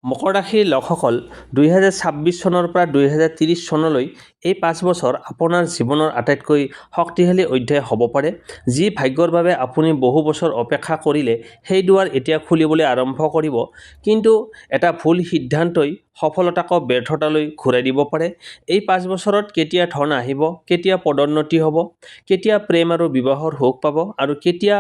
মকৰ ৰাশিৰ লোকসকল 2026 চনৰ পৰা 2030 চনলৈ এই 5 বছৰ আপোনাৰ জীৱনৰ আটাইতকৈ শক্তিশালী অধ্যায় হ'ব পাৰে। যি ভাগ্যৰ বাবে আপুনি বহু বছৰ অপেক্ষা কৰিলে সেই দুৱাৰ এতিয়া খুলিবলৈ আৰম্ভ কৰিব। কিন্তু এটা ভুল সিদ্ধান্তই সফলতাক ব্যৰ্থতালৈ ঘূৰাই দিব পাৰে। এই 5 বছৰত কেতিয়া ধন আহিব, কেতিয়া পদোন্নতি হ'ব, কেতিয়া প্ৰেম আৰু বিবাহৰ সুখ পাব আৰু কেতিয়া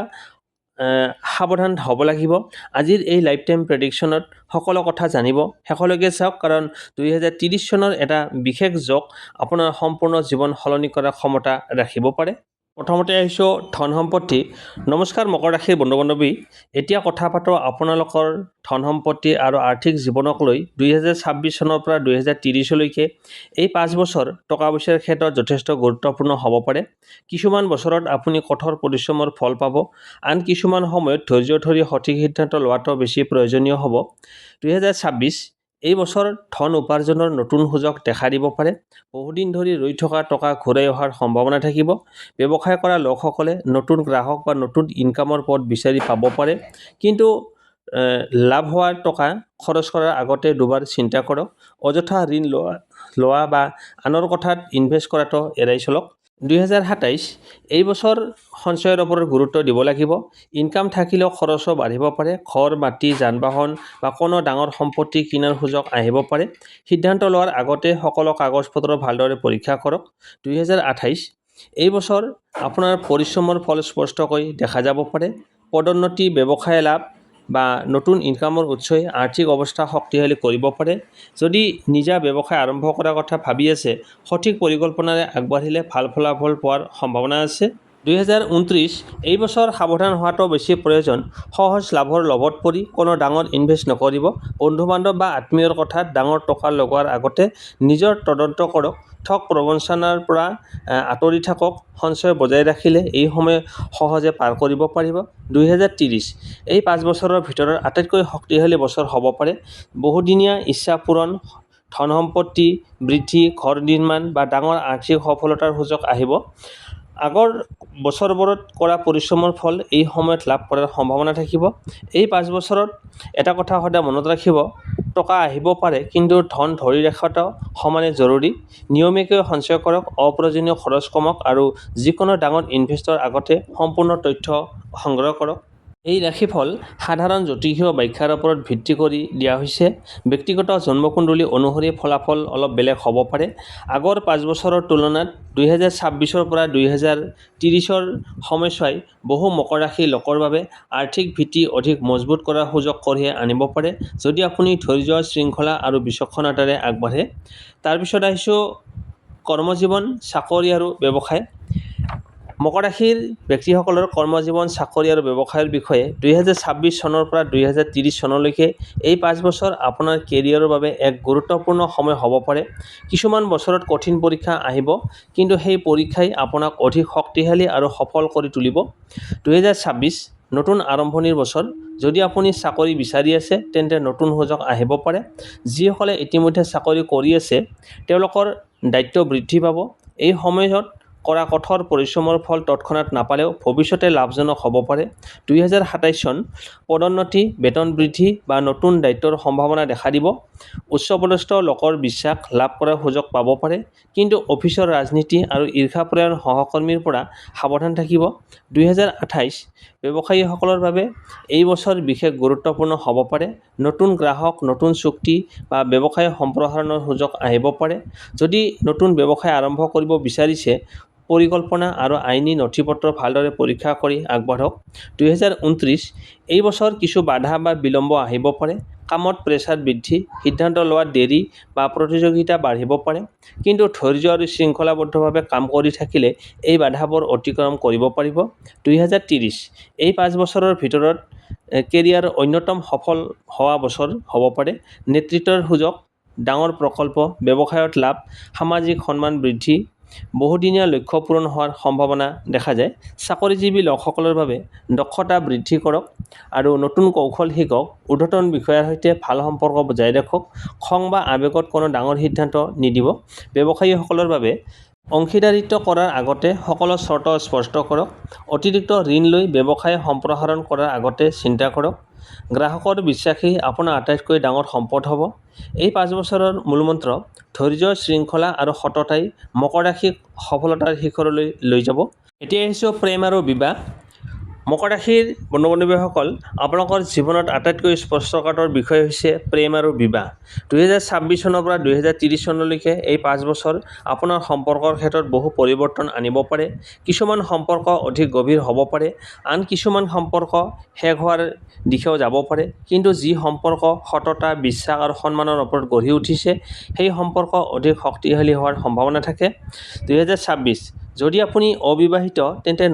সাৱধান হ'ব লাগিব। আজিৰ এই লাইফ টাইম প্ৰেডিকশ্যনত সকলো কথা জানিব। শেষলৈকে চাওক, কাৰণ 2030 চনৰ এটা বিশেষ যোগ আপোনাৰ সম্পূৰ্ণ জীৱন সলনি কৰাৰ ক্ষমতা ৰাখিব পাৰে। প্ৰথমতে আহিছোঁ ধন সম্পত্তি। নমস্কাৰ মকৰ ৰাশিৰ বন্ধু বান্ধৱী, এতিয়া কথা পাতোঁ আপোনালোকৰ ধন সম্পত্তি আৰু আৰ্থিক জীৱনক লৈ। 2026 চনৰ পৰা 2030লৈকে এই 5 বছৰ টকা পইচাৰ ক্ষেত্ৰত যথেষ্ট গুৰুত্বপূৰ্ণ হ'ব পাৰে। কিছুমান বছৰত আপুনি কঠোৰ পৰিশ্ৰমৰ ফল পাব, আন কিছুমান সময়ত ধৈৰ্য ধৰি সঠিক সিদ্ধান্ত লোৱাটো বেছি প্ৰয়োজনীয় হ'ব। 2026 এই বছৰ ধন উপাৰ্জনৰ নতুন সুযোগ দেখা দিব পাৰে। বহুদিন ধৰি ৰৈ থকা টকা ঘূৰাই অহাৰ সম্ভাৱনা থাকিব। ব্যৱসায় কৰা লোকসকলে নতুন গ্ৰাহক বা নতুন ইনকামৰ পথ বিচাৰি পাব পাৰে। কিন্তু লাভ হোৱাৰ টকা খৰচ কৰাৰ আগতে দুবাৰ চিন্তা কৰক। অযথা ঋণ লোৱা বা আনৰ কথাত ইনভেষ্ট কৰাটো এৰাই চলক। 2027 এই বছৰ সঞ্চয়ৰ ওপৰত গুৰুত্ব দিব লাগিব। ইনকাম থাকিলেও খৰচো বাঢ়িব পাৰে। ঘৰ, মাটি, যান বাহন বা কোনো ডাঙৰ সম্পত্তি কিনাৰ সুযোগ আহিব পাৰে। সিদ্ধান্ত লোৱাৰ আগতে সকলো কাগজ পত্ৰ ভালদৰে পৰীক্ষা কৰক। 2028 এই বছৰ আপোনাৰ পৰিশ্ৰমৰ ফল স্পষ্টকৈ দেখা যাব পাৰে। পদোন্নতি, ব্যৱসায় লাভ বা নতুন ইনকামৰ উৎসই আৰ্থিক অৱস্থা শক্তিশালী কৰিব পাৰে। যদি নিজা ব্যৱসায় আৰম্ভ কৰাৰ কথা ভাবি আছে, সঠিক পৰিকল্পনাৰে আগবাঢ়িলে ভাল ফলাফল পোৱাৰ সম্ভাৱনা আছে। 2029 এই বছৰ সাৱধান হোৱাটো বেছি প্ৰয়োজন। সহজ লাভৰ লোভত পৰি কোনো ডাঙৰ ইনভেষ্ট নকৰিব। বন্ধু বান্ধৱ বা আত্মীয়ৰ কথাত ডাঙৰ টকা লগোৱাৰ আগতে নিজৰ তদন্ত কৰক। ঠগ প্ৰবঞ্চনাৰ পৰা আঁতৰি থাকক। সঞ্চয় বজাই ৰাখিলে এই সময় সহজে পাৰ কৰিব পাৰিব। 2030 এই 5 বছৰৰ ভিতৰত আটাইতকৈ শক্তিশালী বছৰ হ'ব পাৰে। বহুদিনীয়া ইচ্ছা পূৰণ, ধন সম্পত্তি বৃদ্ধি, ঘৰ নিৰ্মাণ বা ডাঙৰ আৰ্থিক সফলতাৰ সুযোগ আহিব। আগৰ বছৰবোৰত কৰা পৰিশ্ৰমৰ ফল এই সময়ত লাভ কৰাৰ সম্ভাৱনা থাকিব। এই 5 বছৰত এটা কথা সদায় মনত ৰাখিব, টকা আহিব পাৰে, কিন্তু ধন ধৰি ৰখাটো সমানে জৰুৰী। নিয়মীয়াকৈ সঞ্চয় কৰক, অপ্ৰয়োজনীয় খৰচ কমাওক আৰু যিকোনো ডাঙৰ ইনভেষ্টৰ আগতে সম্পূৰ্ণ তথ্য সংগ্ৰহ কৰক। এই ৰাশিফল সাধাৰণ জ্যোতিষীয় ব্যাখ্যাৰ ওপৰত ভিত্তি কৰি দিয়া হৈছে। ব্যক্তিগত জন্মকুণ্ডলী অনুসৰি ফলাফল অলপ বেলেগ হ'ব পাৰে। আগৰ 5 বছৰৰ তুলনাত 2026 পৰা 2030 সময়ছোৱাই বহু মকৰ ৰাশিৰ লোকৰ বাবে আৰ্থিক ভীতি অধিক মজবুত কৰাৰ সুযোগ কঢ়িয়াই আনিব পাৰে, যদি আপুনি ধৈৰ্য, শৃংখলা আৰু বিচক্ষণতাৰে আগবাঢ়ে। তাৰপিছত আহিছোঁ কৰ্মজীৱন, চাকৰি আৰু ব্যৱসায়। মকৰ ৰাশিৰ ব্যক্তিসকলৰ কৰ্মজীৱন, চাকৰি আৰু ব্যৱসায়ৰ বিষয়ে 2026 চনৰ পৰা 2030 চনলৈকে এই 5 বছৰ আপোনাৰ কেৰিয়াৰৰ বাবে এক গুৰুত্বপূৰ্ণ সময় হ'ব পাৰে। কিছুমান বছৰত কঠিন পৰীক্ষা আহিব, কিন্তু সেই পৰীক্ষাই আপোনাক অধিক শক্তিশালী আৰু সফল কৰি তুলিব। 2026 নতুন আৰম্ভণিৰ বছৰ। যদি আপুনি চাকৰি বিচাৰি আছে, তেন্তে নতুন সুযোগ আহিব পাৰে। যিসকলে ইতিমধ্যে চাকৰি কৰি আছে, তেওঁলোকৰ দায়িত্ব বৃদ্ধি পাব। এই সময়ত কৰা কঠোৰ পৰিশ্ৰমৰ ফল তৎক্ষণাত নাপালেও ভৱিষ্যতে লাভজনক হ'ব পাৰে। 2027 চন পদোন্নতি, বেতন বৃদ্ধি বা নতুন দায়িত্বৰ সম্ভাৱনা দেখা দিব। উচ্চপদস্থ লোকৰ বিশ্বাস লাভ কৰাৰ সুযোগ পাব পাৰে, কিন্তু অফিচৰ ৰাজনীতি আৰু ঈৰ্ষাপৰায়ণ সহকৰ্মীৰ পৰা সাৱধান থাকিব। 2028 ব্যৱসায়ীসকলৰ বাবে এই বছৰ বিশেষ গুৰুত্বপূৰ্ণ হ'ব পাৰে। নতুন গ্ৰাহক, নতুন চুক্তি বা ব্যৱসায় সম্প্ৰসাৰণৰ সুযোগ আহিব পাৰে। যদি নতুন ব্যৱসায় আৰম্ভ কৰিব বিচাৰিছে, পৰিকল্পনা আৰু আইনী নথিপত্ৰ ভালদৰে পৰীক্ষা কৰি আগবাঢ়ক। 2029 এই বছৰ কিছু বাধা বা বিলম্ব আহিব পাৰে। কামত প্ৰেছাৰ বৃদ্ধি, সিদ্ধান্ত লোৱাত দেৰি বা প্ৰতিযোগিতা বাঢ়িব পাৰে। কিন্তু ধৈৰ্য আৰু শৃংখলাবদ্ধভাৱে কাম কৰি থাকিলে এই বাধাবোৰ অতিক্ৰম কৰিব পাৰিব। 2030 এই 5 বছৰৰ ভিতৰত কেৰিয়াৰ অন্যতম সফল হোৱা বছৰ হ'ব পাৰে। নেতৃত্বৰ সুযোগ, ডাঙৰ প্ৰকল্প, ব্যৱসায়ত লাভ, সামাজিক সন্মান বৃদ্ধি, বহুদিনীয়া লক্ষ্য পূৰণ হোৱাৰ সম্ভাৱনা দেখা যায়। চাকৰিজীৱী লোকসকলৰ বাবে দক্ষতা বৃদ্ধি কৰক আৰু নতুন কৌশল শিকক। ঊৰ্ধ্বতন বিষয়াৰ সৈতে ভাল সম্পৰ্ক বজাই ৰাখক। খং বা আৱেগত কোনো ডাঙৰ সিদ্ধান্ত নিদিব। ব্যৱসায়ীসকলৰ বাবে অংশীদাৰিত্ব কৰাৰ আগতে সকলো চৰ্ত স্পষ্ট কৰক। অতিৰিক্ত ঋণ লৈ ব্যৱসায় সম্প্ৰসাৰণ কৰাৰ আগতে চিন্তা কৰক। গ্ৰাহকৰ বিশ্বাসী আপোনাৰ আটাইতকৈ ডাঙৰ সম্পদ হ'ব। এই 5 বছৰৰ মূলমন্ত্ৰ ধৈৰ্য, শৃংখলা আৰু সততাই মকৰ ৰাশিক সফলতাৰ শিখৰলৈ লৈ যাব। এতিয়া আহিছোঁ প্ৰেম আৰু বিবাহ। মকৰ ৰাশিৰ বন্ধু-বান্ধৱীসকল, আপোনালোকৰ জীৱনত আটাইতকৈ স্পৰ্শকাতৰ বিষয় হৈছে প্ৰেম আৰু বিবাহ। 2026 চনৰ পৰা 2030 চনলৈকে এই 5 বছৰ আপোনাৰ সম্পৰ্কৰ ক্ষেত্ৰত বহু পৰিৱৰ্তন আনিব পাৰে। কিছুমান সম্পৰ্ক অধিক গভীৰ হ'ব পাৰে, আন কিছুমান সম্পৰ্ক শেষ হোৱাৰ দিশেও যাব পাৰে। কিন্তু যি সম্পৰ্ক সততা, বিশ্বাস আৰু সন্মানৰ ওপৰত গঢ়ি উঠিছে, সেই সম্পৰ্ক অধিক শক্তিশালী হোৱাৰ সম্ভাৱনা থাকে। 2026 যদি আপুনি অবিবাহিত, তেন্তে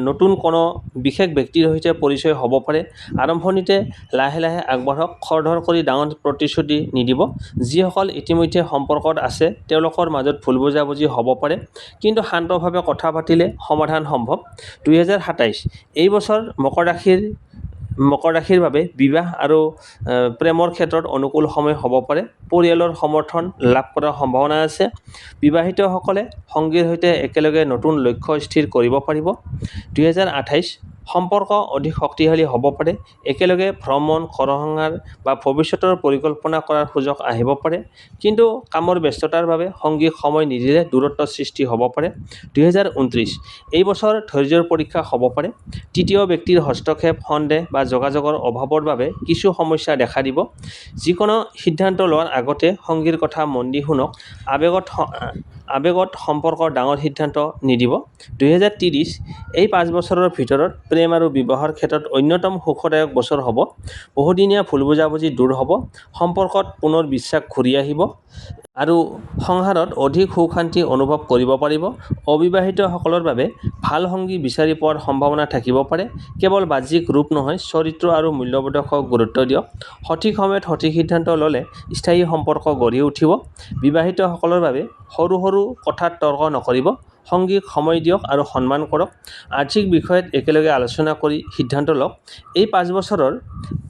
নতুন কোনো বিশেষ ব্যক্তিৰ সৈতে পৰিচয় হ'ব পাৰে। আৰম্ভণিতে লাহে লাহে আগবাঢ়ক, খৰধৰ কৰি ডাঙৰ প্ৰতিশ্ৰুতি নিদিব। যিসকল ইতিমধ্যে সম্পৰ্কত আছে তেওঁলোকৰ মাজত ভুল বুজাবুজি হ'ব পাৰে, কিন্তু শান্তভাৱে কথা পাতিলে সমাধান সম্ভৱ। 2027 এই বছৰ মকৰ ৰাশিৰ বাবে বিবাহ আৰু প্ৰেমৰ ক্ষেত্ৰত অনুকূল সময় হ'ব পাৰে। পৰিয়ালৰ সমৰ্থন লাভ কৰাৰ সম্ভাৱনা আছে। বিবাহিতসকলে সংগীৰ সৈতে একেলগে নতুন লক্ষ্য স্থিৰ কৰিব পাৰিব। 2028 সম্পৰ্ক অধিক শক্তিশালী হ'ব পাৰে। একেলগে ভ্ৰমণ, ঘৰ-সংসাৰ বা ভৱিষ্যতৰ পৰিকল্পনা কৰাৰ সুযোগ আহিব পাৰে। কিন্তু কামৰ ব্যস্ততাৰ বাবে সংগীক সময় নিদিলে দূৰত্বৰ সৃষ্টি হ'ব পাৰে। 2029 এই বছৰ ধৈৰ্য্যৰ পৰীক্ষা হ'ব পাৰে। তৃতীয় ব্যক্তিৰ হস্তক্ষেপ, সন্দেহ বা যোগাযোগৰ অভাৱৰ বাবে কিছু সমস্যা দেখা দিব। যিকোনো সিদ্ধান্ত লোৱাৰ আগতে সংগীৰ কথা মন দি শুনক। আৱেগত সম্পৰ্কৰ ডাঙৰ সিদ্ধান্ত নিদিব। 2030 এই 5 বছৰৰ ভিতৰত প্ৰেম আৰু বিবাহৰ ক্ষেত্ৰত অন্যতম সুখদায়ক বছৰ হ'ব। বহুদিনীয়া ভুল বুজাবুজি দূৰ হ'ব, সম্পৰ্কত পুনৰ বিশ্বাস ঘূৰি আহিব আৰু সংসাৰত অধিক সুখ-শান্তি অনুভৱ কৰিব পাৰিব। অবিবাহিতসকলৰ বাবে ভাল সংগী বিচাৰি পোৱাৰ সম্ভাৱনা থাকিব পাৰে। কেৱল বাহ্যিক ৰূপ নহয়, চৰিত্ৰ আৰু মূল্যবোধক গুৰুত্ব দিয়ক। সঠিক সময়ত সঠিক সিদ্ধান্ত ল'লে স্থায়ী সম্পৰ্ক গঢ়ি উঠিব। বিবাহিতসকলৰ বাবে সৰু সৰু কথাত তৰ্ক নকৰিব। সংগীক সময় দিয়ক আৰু সন্মান কৰক। আৰ্থিক বিষয়ত একেলগে আলোচনা কৰি সিদ্ধান্ত লওক। এই 5 বছৰৰ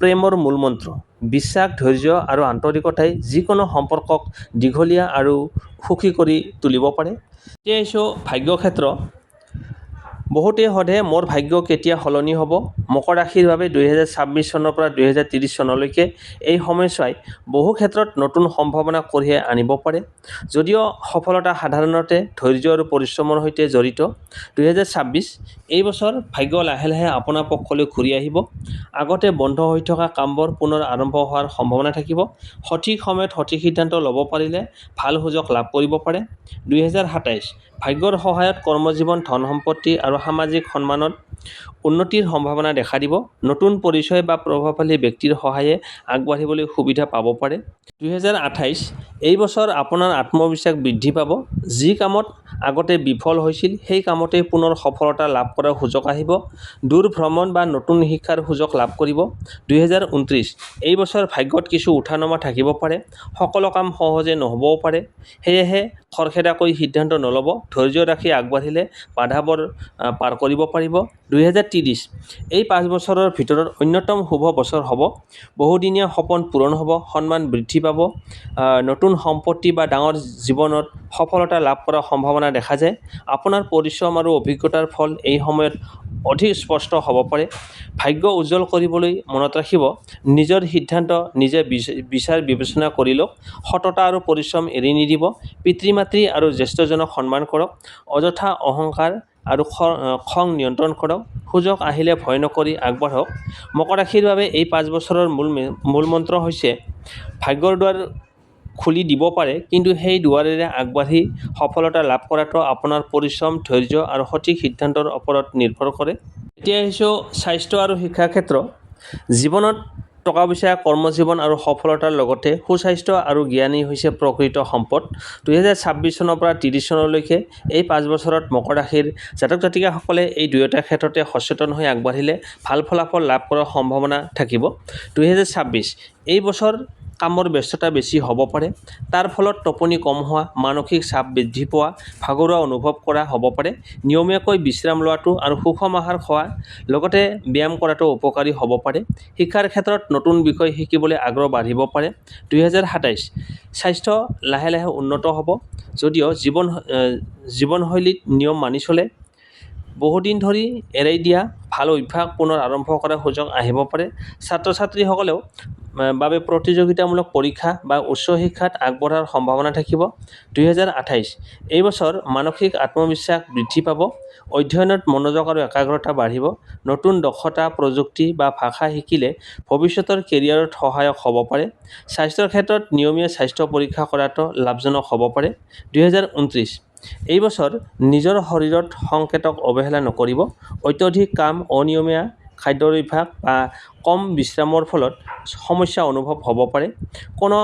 প্ৰেমৰ মূলমন্ত্ৰ বিশ্বাস, ধৈৰ্য আৰু আন্তৰিকতাই যিকোনো সম্পৰ্কক দীঘলীয়া আৰু সুখী কৰি তুলিব পাৰে। এতিয়া আহিছোঁ ভাগ্য ক্ষেত্ৰ। বহুতে সোধে মোৰ ভাগ্য কেতিয়া সলনি হ'ব। মকৰ ৰাশিৰ বাবে 2026 চনৰ পৰা 2030 চনলৈকে এই সময়ছোৱাই বহু ক্ষেত্ৰত নতুন সম্ভাৱনা কঢ়িয়াই আনিব পাৰে। যদিও সফলতা সাধাৰণতে ধৈৰ্য আৰু পৰিশ্ৰমৰ সৈতে জড়িত, 2026 এই বছৰ ভাগ্য লাহে লাহে আপোনাৰ পক্ষলৈ ঘূৰি আহিব। আগতে বন্ধ হৈ থকা কামবোৰ পুনৰ আৰম্ভ হোৱাৰ সম্ভাৱনা থাকিব। সঠিক সময়ত সঠিক সিদ্ধান্ত ল'ব পাৰিলে ভাল সুযোগ লাভ কৰিব পাৰে। 2027 ভাগ্যৰ সহায়ত কৰ্মজীৱন, ধন সম্পত্তি আৰু সামাজিক সন্মানত উন্নতিৰ সম্ভাৱনা দেখা দিব। নতুন পৰিচয় বা প্ৰভাৱশালী ব্যক্তিৰ সহায়ে আগবাঢ়িবলৈ সুবিধা পাব পাৰে। 2028 এই বছৰ আপোনাৰ আত্মবিশ্বাস বৃদ্ধি পাব। যি কামত আগতে বিফল হৈছিল, সেই কামতেই পুনৰ সফলতা লাভ কৰাৰ সুযোগ আহিব। দূৰ ভ্ৰমণ বা নতুন শিক্ষাৰ সুযোগ লাভ কৰিব। 2029 এই বছৰ ভাগ্যত কিছু উঠা-নমা থাকিব পাৰে। সকলো কাম সহজে নহ'বও পাৰে। সেয়েহে খৰখেদাকৈ সিদ্ধান্ত নল'ব। ধৈৰ্য ৰাখি আগবাঢ়িলে বাধাবোৰ পাৰ কৰিব পাৰিব। 2030 এই 5 বছৰৰ ভিতৰত অন্যতম শুভ বছৰ হ'ব। বহুদিনীয়া সপোন পূৰণ হ'ব, সন্মান বৃদ্ধি পাব, নতুন সম্পত্তি বা ডাঙৰ জীৱনত সফলতা লাভ কৰাৰ সম্ভাৱনা দেখা যায়। আপোনাৰ পৰিশ্ৰম আৰু অভিজ্ঞতাৰ ফল এই সময়ত অধিক স্পষ্ট হ'ব পাৰে। ভাগ্য উজ্জ্বল কৰিবলৈ মনত ৰাখিব, নিজৰ সিদ্ধান্ত নিজে বিচাৰ বিবেচনা কৰি লওক। সততা আৰু পৰিশ্ৰম এৰি নিদিব। পিতৃ-মাতৃ আৰু জ্যেষ্ঠজনক সন্মান কৰক। অযথা অহংকাৰ আৰু খং নিয়ন্ত্ৰণ কৰক। সুযোগ আহিলে ভয় নকৰি আগবাঢ়ক। মকৰ ৰাশিৰ বাবে এই 5 বছৰৰ মূলমন্ত্ৰ হৈছে ভাগ্যৰ দুৱাৰ খুলি দিব পাৰে, কিন্তু সেই দুৱাৰেৰে আগবাঢ়ি সফলতা লাভ কৰাটো আপোনাৰ পৰিশ্ৰম, ধৈৰ্য আৰু সঠিক সিদ্ধান্তৰ ওপৰত নিৰ্ভৰ কৰে। এতিয়া আহিছোঁ স্বাস্থ্য আৰু শিক্ষা ক্ষেত্ৰ। জীৱনত টকা-পইচা, কৰ্মজীৱন আৰু সফলতাৰ লগতে সুস্বাস্থ্য আৰু জ্ঞানেই হৈছে প্ৰকৃত সম্পদ। 2026 চনৰ পৰা 30 চনলৈকে এই 5 বছৰত মকৰ ৰাশিৰ জাতক-জাতিকাসকলে এই দুয়োটা ক্ষেত্ৰতে সচেতন হৈ আগবাঢ়িলে ভাল ফলাফল লাভ কৰাৰ সম্ভাৱনা থাকিব। 2026 এই বছৰ কামৰ ব্যস্ততা বেছি হ'ব পাৰে। তাৰ ফলত টোপনি কম হোৱা, মানসিক চাপ বৃদ্ধি পোৱা, ভাগৰুৱা অনুভৱ কৰা হ'ব পাৰে। নিয়মীয়াকৈ বিশ্ৰাম লোৱাটো আৰু সুষম আহাৰ খোৱাৰ লগতে ব্যায়াম কৰাটো উপকাৰী হ'ব পাৰে। শিক্ষাৰ ক্ষেত্ৰত নতুন বিষয় শিকিবলৈ আগ্ৰহ বাঢ়িব পাৰে। 2027 স্বাস্থ্য লাহে লাহে উন্নত হ'ব। যদিও জীৱনশৈলীত নিয়ম মানি চলে, বহুদিন ধৰি এৰাই দিয়া ভাল অভ্যাস পুনৰ আৰম্ভ কৰাৰ সুযোগ আহিব পাৰে। ছাত্ৰ ছাত্ৰীসকলেও বাবে প্ৰতিযোগিতামূলক পৰীক্ষা বা উচ্চ শিক্ষাত আগবঢ়াৰ সম্ভাৱনা থাকিব। 2028 এই বছৰ মানসিক আত্মবিশ্বাস বৃদ্ধি পাব, অধ্যয়নত মনোযোগ আৰু একাগ্ৰতা বাঢ়িব। নতুন দক্ষতা, প্ৰযুক্তি বা ভাষা শিকিলে ভৱিষ্যতৰ কেৰিয়াৰত সহায়ক হ'ব পাৰে। স্বাস্থ্যৰ ক্ষেত্ৰত নিয়মীয়া স্বাস্থ্য পৰীক্ষা কৰাটো লাভজনক হ'ব পাৰে। 2029 এই বছৰ নিজৰ শৰীৰত সংকেতক অৱহেলা নকৰিব। অত্যধিক কাম, অনিয়মীয়া খাদ্যৰ অভ্যাস বা কম বিশ্ৰামৰ ফলত সমস্যা অনুভৱ হ'ব পাৰে। কোনো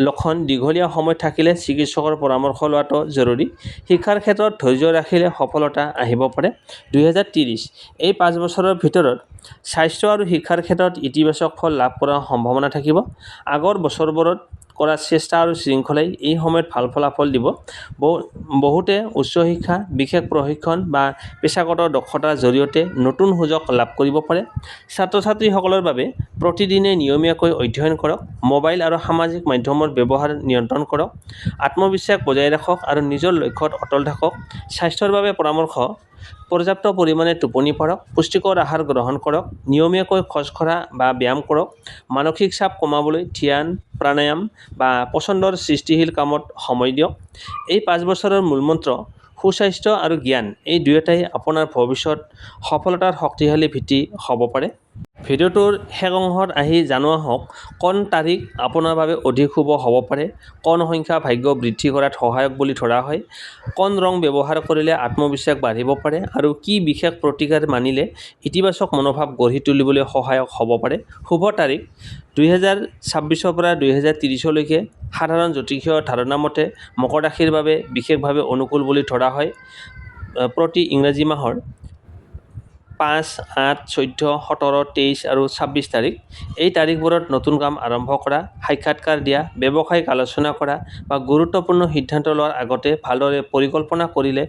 লক্ষণ দীঘলীয়া সময়ত থাকিলে চিকিৎসকৰ পৰামৰ্শ লোৱাটো জৰুৰী। শিক্ষাৰ ক্ষেত্ৰত ধৈৰ্য ৰাখিলে সফলতা আহিব পাৰে। 2030 এই 5 বছৰৰ ভিতৰত স্বাস্থ্য আৰু শিক্ষাৰ ক্ষেত্ৰত ইতিবাচক ফল লাভ কৰাৰ সম্ভাৱনা থাকিব। আগৰ বছৰবোৰত কৰা চেষ্টা আৰু শৃংখলাই এই সময়ত ভাল ফলাফল দিব। বহুতে উচ্চ শিক্ষা, বিশেষ প্ৰশিক্ষণ বা পেছাগত দক্ষতাৰ জৰিয়তে নতুন সুযোগ লাভ কৰিব পাৰে। ছাত্ৰ-ছাত্ৰীসকলৰ বাবে প্ৰতিদিনে নিয়মীয়াকৈ অধ্যয়ন কৰক, মোবাইল আৰু সামাজিক মাধ্যমৰ ব্যৱহাৰ নিয়ন্ত্ৰণ কৰক, আত্মবিশ্বাস বজাই ৰাখক আৰু নিজৰ লক্ষ্যত অটল থাকক। স্বাস্থ্যৰ বাবে পৰামৰ্শ: পৰ্যাপ্ত পৰিমাণে টোপনি পৰক, পুষ্টিকৰ আহাৰ গ্ৰহণ কৰক, নিয়মীয়াকৈ খোজকঢ়া বা ব্যায়াম কৰক। মানসিক চাপ কমাবলৈ ধ্যান, প্ৰাণায়াম বা পছন্দৰ সৃষ্টিশীল কামত সময় দিয়ক। এই 5 বছৰৰ মূলমন্ত্ৰ সুস্বাস্থ্য আৰু জ্ঞান, এই দুয়োটাই আপোনাৰ ভৱিষ্যত সফলতাৰ শক্তিশালী ভেটি হ'ব পাৰে। ভিডিঅ'টোৰ শেষ অংশত আহি জনোৱা হওক, কোন তাৰিখ আপোনাৰ বাবে অধিক শুভ হ'ব পাৰে, কোন সংখ্যা ভাগ্য বৃদ্ধি কৰাত সহায়ক বুলি ধৰা হয়, কোন ৰং ব্যৱহাৰ কৰিলে আত্মবিশ্বাস বাঢ়িব পাৰে আৰু কি বিশেষ প্ৰতিকাৰ মানিলে ইতিবাচক মনোভাৱ গঢ়ি তুলিবলৈ সহায়ক হ'ব পাৰে। শুভ তাৰিখ 2026 পৰা 2030 লৈকে সাধাৰণ জ্যোতিষীয় ধাৰণা মতে মকৰ ৰাশিৰ বাবে বিশেষভাৱে অনুকূল বুলি ধৰা হয়। প্ৰতি ইংৰাজী মাহৰ 5, 8, 14, 17, 23 আৰু 26 তাৰিখ। এই তাৰিখবোৰত নতুন কাম আৰম্ভ কৰা, সাক্ষাৎকাৰ দিয়া, ব্যৱসায়িক আলোচনা কৰা বা গুৰুত্বপূৰ্ণ সিদ্ধান্ত লোৱাৰ আগতে ভালদৰে পৰিকল্পনা কৰিলে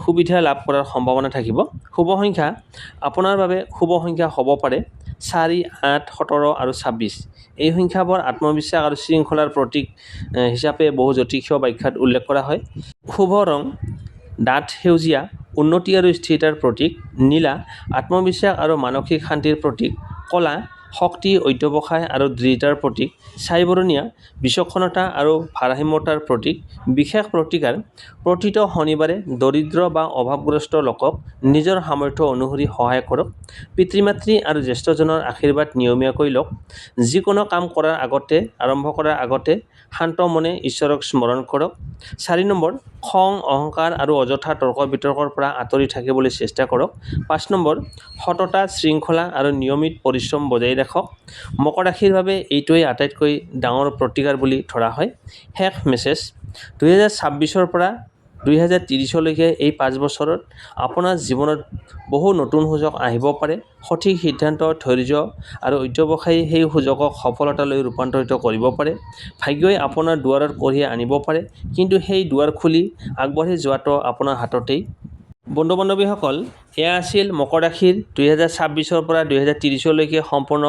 সুবিধা লাভ কৰাৰ সম্ভাৱনা থাকিব। শুভ সংখ্যা: আপোনাৰ বাবে শুভ সংখ্যা হ'ব পাৰে 4, 8, 17 আৰু 26। এই সংখ্যাবোৰ আত্মবিশ্বাস আৰু শৃংখলাৰ প্ৰতীক হিচাপে বহু জ্যোতিষীয় ব্যাখ্যাত উল্লেখ কৰা হয়। শুভ ৰং: ডাঠ সেউজীয়া, উন্নতি আৰু স্থিৰতাৰ প্ৰতীক। নীলা: আত্মবিশ্বাস আৰু মানসিক শান্তিৰ প্ৰতীক। ক'লা: শক্তি, অধ্যৱসায় আৰু দৃঢ়তাৰ প্ৰতীক। ছাই বৰণীয়া: বিচক্ষণতা আৰু ভাৰসাম্যতাৰ প্ৰতীক। বিশেষ প্ৰতিকাৰ: প্ৰতিটো শনিবাৰে দৰিদ্ৰ বা অভাৱগ্ৰস্ত লোকক নিজৰ সামৰ্থ্য অনুসৰি সহায় কৰক। পিতৃ-মাতৃ আৰু জ্যেষ্ঠজনৰ আশীৰ্বাদ নিয়মীয়াকৈ লওক। যিকোনো কাম আৰম্ভ কৰাৰ আগতে শান্ত মনে ঈশ্বৰক স্মৰণ কৰক। 4 নম্বৰ, খং, অহংকাৰ আৰু অযথা তৰ্ক-বিতৰ্কৰ পৰা আঁতৰি থাকিবলৈ চেষ্টা কৰক। 5 নম্বৰ, সততা, শৃংখলা আৰু নিয়মিত পৰিশ্ৰম বজাই ৰাখক। মকৰ ৰাশিৰ বাবে এইটোৱেই আটাইতকৈ ডাঙৰ প্ৰতিকাৰ বুলি ধৰা হয়। শেষ মেছেজ: 2026 পৰা 2030 লৈকে এই 5 বছৰত আপোনাৰ জীৱনত বহু নতুন সুযোগ আহিব পাৰে। সঠিক সিদ্ধান্ত, ধৈৰ্য আৰু অধ্যৱসায়ী সেই সুযোগক সফলতালৈ ৰূপান্তৰিত কৰিব পাৰে। ভাগ্যই আপোনাৰ দুৱাৰত কঢ়িয়াই আনিব পাৰে, কিন্তু সেই দুৱাৰ খুলি আগবাঢ়ি যোৱাটো আপোনাৰ হাততেই। বন্ধু-বান্ধৱীসকল, এয়া আছিল মকৰ ৰাশিৰ 2026 পৰা 2030 লৈকে সম্পূৰ্ণ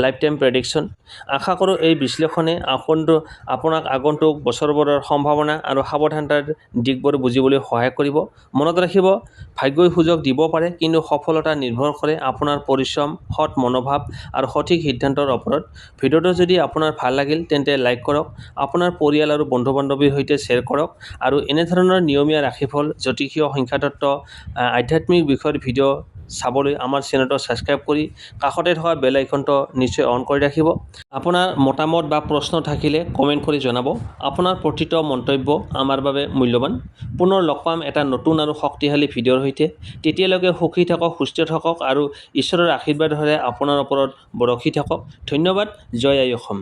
লাইফটাইম প্ৰেডিকশ্যন। আশা কৰোঁ এই বিশ্লেষণে আপোনাক আগন্তুক বছৰবোৰৰ সম্ভাৱনা আৰু সাৱধানতাৰ দিশবোৰ বুজিবলৈ সহায় কৰিব। মনত ৰাখিব, ভাগ্যই সুযোগ দিব পাৰে, কিন্তু সফলতা নিৰ্ভৰ কৰে আপোনাৰ পৰিশ্ৰম, সৎ মনোভাৱ আৰু সঠিক সিদ্ধান্তৰ ওপৰত। ভিডিঅ'টো যদি আপোনাৰ ভাল লাগিল তেন্তে লাইক কৰক, আপোনাৰ পৰিয়াল আৰু বন্ধু-বান্ধৱীৰ সৈতে শ্বেয়াৰ কৰক আৰু এনেধৰণৰ নিয়মীয়া ৰাশিফল, জ্যোতিষীয় সংখ্যাতত্ত্ব, আধ্যাত্মিক বিষয়ৰ ভিডিঅ' চাবলৈ আমাৰ চেনেলটো ছাবস্ক্ৰাইব কৰি কাষতে থকা বেল আইকনটো নিশ্চয় অন কৰি ৰাখিব। আপোনাৰ মতামত বা প্ৰশ্ন থাকিলে কমেণ্ট কৰি জনাব। আপোনাৰ প্ৰতিটো মন্তব্য আমাৰ বাবে মূল্যৱান। পুনৰ লগ পাম এটা নতুন আৰু শক্তিশালী ভিডিঅ'ৰ সৈতে। তেতিয়ালৈকে সুখী থাকক, সুস্থ থাকক আৰু ঈশ্বৰৰ আশীৰ্বাদৰে আপোনাৰ ওপৰত বৰষি থাকক। ধন্যবাদ। জয় আই অসম।